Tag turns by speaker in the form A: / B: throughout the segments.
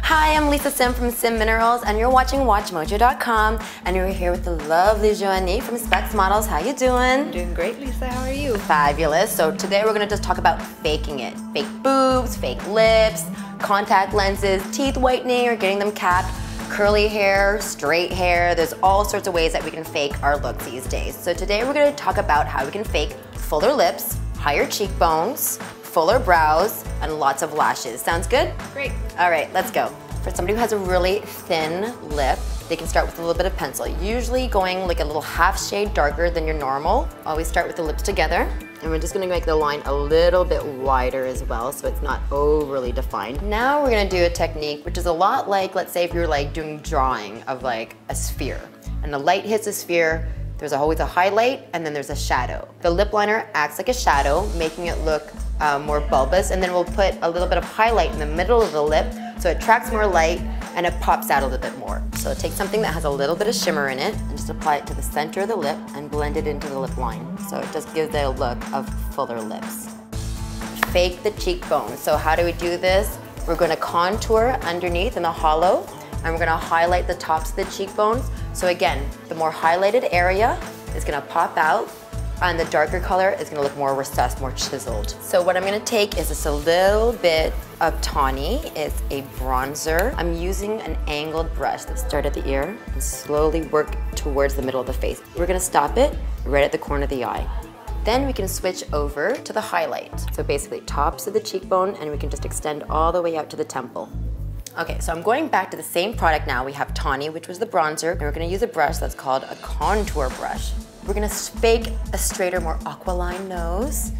A: Hi, I'm Lisa Sim from Sim Minerals, and you're watching WatchMojo.com, and you're here with the lovely Joanie from Specs Models. How you doing?
B: Doing great, Lisa. How are you?
A: Fabulous. So today we're gonna just talk about faking it. Fake boobs, fake lips, contact lenses, teeth whitening or getting them capped, curly hair, straight hair. There's all sorts of ways that we can fake our look these days. So today we're gonna talk about how we can fake fuller lips, higher cheekbones, fuller brows, and lots of lashes. Sounds good?
B: Great.
A: All right, let's go. For somebody who has a really thin lip, they can start with a little bit of pencil, usually going like a little half shade darker than your normal. Always start with the lips together, and we're just gonna make the line a little bit wider as well so it's not overly defined. Now we're gonna do a technique which is a lot like, let's say if you're like doing drawing of like a sphere, and the light hits the sphere, there's always a highlight and then there's a shadow. The lip liner acts like a shadow, making it look more bulbous, and then we'll put a little bit of highlight in the middle of the lip so it attracts more light and it pops out a little bit more. So take something that has a little bit of shimmer in it and just apply it to the center of the lip and blend it into the lip line. So it just gives a look of fuller lips. Fake the cheekbone. So how do we do this? We're gonna contour underneath in the hollow, and we're gonna highlight the tops of the cheekbones. So again, the more highlighted area is gonna pop out, and the darker color is gonna look more recessed, more chiseled. So what I'm gonna take is just a little bit of tawny. It's a bronzer. I'm using an angled brush that starts at the ear and slowly work towards the middle of the face. We're gonna stop it right at the corner of the eye. Then we can switch over to the highlight. So basically tops of the cheekbone, and we can just extend all the way out to the temple. Okay, so I'm going back to the same product now. We have tawny, which was the bronzer, and we're gonna use a brush that's called a contour brush. We're gonna fake a straighter, more aquiline nose.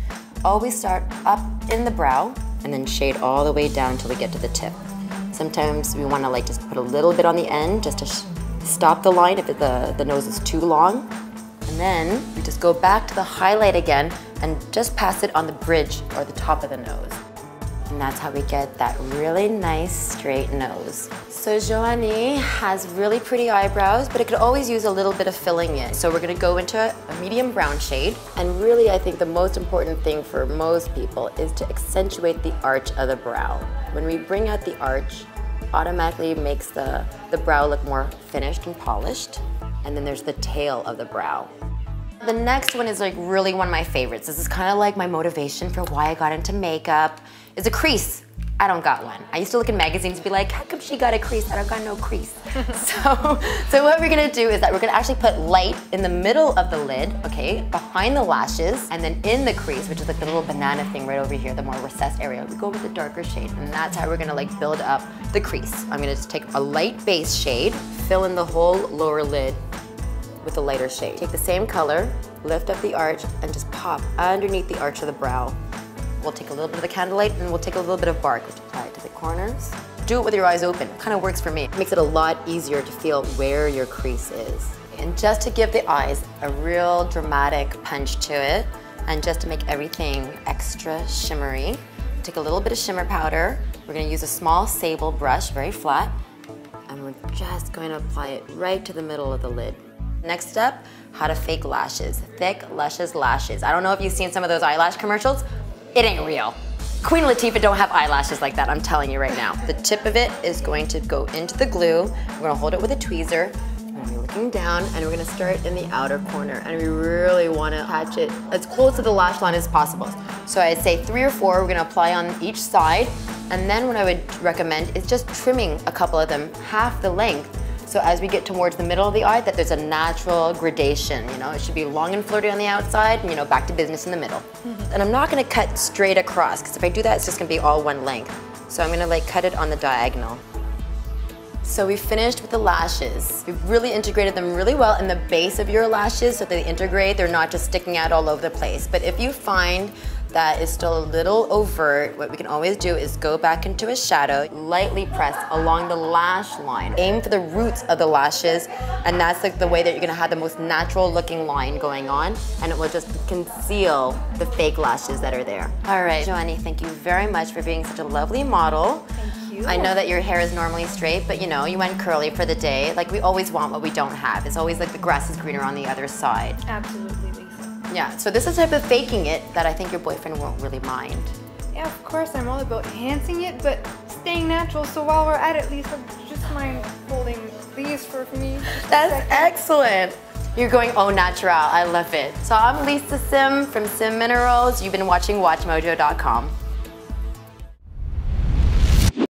A: Always start up in the brow and then shade all the way down until we get to the tip. Sometimes we wanna like just put a little bit on the end just to stop the line if the nose is too long. And then we just go back to the highlight again and just pass it on the bridge or the top of the nose. And that's how we get that really nice straight nose. So Joanie has really pretty eyebrows, but it could always use a little bit of filling in. So we're gonna go into a medium brown shade. And really, I think the most important thing for most people is to accentuate the arch of the brow. When we bring out the arch, automatically makes the brow look more finished and polished. And then there's the tail of the brow. The next one is like really one of my favorites. This is kind of like my motivation for why I got into makeup. Is a crease. I don't got one. I used to look in magazines and be like, how come she got a crease? I don't got no crease. so what we're gonna do is that we're gonna actually put light in the middle of the lid, okay, behind the lashes, and then in the crease, which is like the little banana thing right over here, the more recessed area, we go with the darker shade, and that's how we're gonna like build up the crease. I'm gonna just take a light base shade, fill in the whole lower lid with a lighter shade. Take the same color, lift up the arch, and just pop underneath the arch of the brow. We'll take a little bit of the candlelight and we'll take a little bit of bark, which apply it to the corners. Do it with your eyes open. It kind of works for me. It makes it a lot easier to feel where your crease is. And just to give the eyes a real dramatic punch to it, and just to make everything extra shimmery, take a little bit of shimmer powder. We're gonna use a small sable brush, very flat, and we're just going to apply it right to the middle of the lid. Next up, how to fake lashes. Thick, luscious lashes. I don't know if you've seen some of those eyelash commercials. It ain't real. Queen Latifah don't have eyelashes like that, I'm telling you right now. The tip of it is going to go into the glue. We're gonna hold it with a tweezer. We're gonna be looking down, and we're gonna start in the outer corner, and we really wanna attach it as close to the lash line as possible. So I'd say 3 or 4, we're gonna apply on each side, and then what I would recommend is just trimming a couple of them half the length. So as we get towards the middle of the eye, that there's a natural gradation, you know? It should be long and flirty on the outside, and, you know, back to business in the middle. And I'm not gonna cut straight across, because if I do that, it's just gonna be all one length. So I'm gonna like cut it on the diagonal. So we finished with the lashes. We've really integrated them really well in the base of your lashes so they integrate, they're not just sticking out all over the place. But if you find that is still a little overt, what we can always do is go back into a shadow, lightly press along the lash line. Aim for the roots of the lashes, and that's like the way that you're gonna have the most natural looking line going on, and it will just conceal the fake lashes that are there. All right, Joanie, thank you very much for being such a lovely model.
B: Thank you.
A: I know that your hair is normally straight, but you know, you went curly for the day. Like, we always want what we don't have. It's always like the grass is greener on the other side.
B: Absolutely, Lisa.
A: Yeah, so this is a type of faking it that I think your boyfriend won't really mind.
B: Yeah, of course, I'm all about enhancing it, but staying natural, so while we're at it, Lisa, just mind holding these for me?
A: That's excellent. You're going au natural. I love it. So I'm Lisa Sim from Sim Minerals. You've been watching WatchMojo.com.